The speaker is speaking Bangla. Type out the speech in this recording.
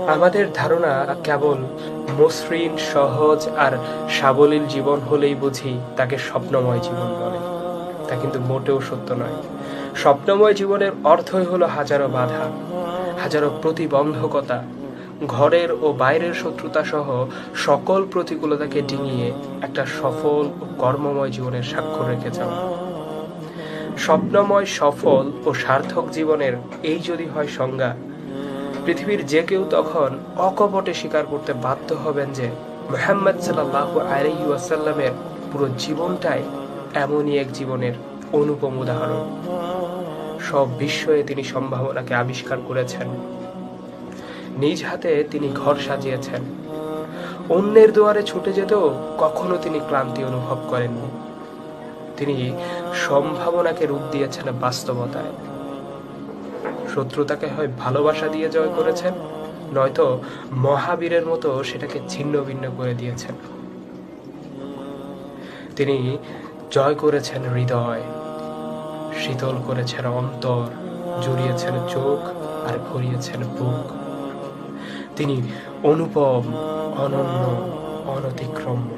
আমাদের ধারণা কেবল মসৃণ, সহজ আর সাবলীল জীবন হলেই বুঝি তাকে স্বপ্নময় জীবন বলে। তা কিন্তু মোটেও সত্য নয়। স্বপ্নময় জীবনের অর্থই হলো হাজারো বাধা, হাজারো প্রতিবন্ধকতা, ঘরের ও বাইরের শত্রুতা সহ সকল প্রতিকূলতাকে ডিঙিয়ে একটা সফল ও কর্মময় জীবনের স্বাক্ষর রেখে যাওয়া। স্বপ্নময়, সফল ও সার্থক জীবনের এই যদি হয় সংজ্ঞা, পৃথিবীর যে কেউ তখন অকপটে স্বীকার করতে বাধ্য হবেন যে মুহাম্মদ সাল্লাল্লাহু আলাইহি ওয়াসাল্লামের পুরো জীবনটাই এমনই এক জীবনের অনুপম উদাহরণ। সব বিস্ময়ে তিনি সম্ভাবনাকে আবিষ্কার করেছেন, নিজ হাতে তিনি ঘর সাজিয়েছেন, অন্যের দুয়ারে ছুটে যেতেও কখনো তিনি ক্লান্তি অনুভব করেননি। তিনি সম্ভাবনাকে রূপ দিয়েছেন বাস্তবতায়। শত্রুতাকে হয় ভালোবাসা দিয়ে জয় করেছেন, নয়তো মহাবীরের মতো সেটাকে ছিন্ন ভিন্ন করে দিয়েছেন। তিনি জয় করেছেন হৃদয়, শীতল করেছেন অন্তর, জুড়িয়েছেন চোখ আর ভরিয়েছেন বুক। তিনি অনুপম, অনন্য, অনতিক্রম্য।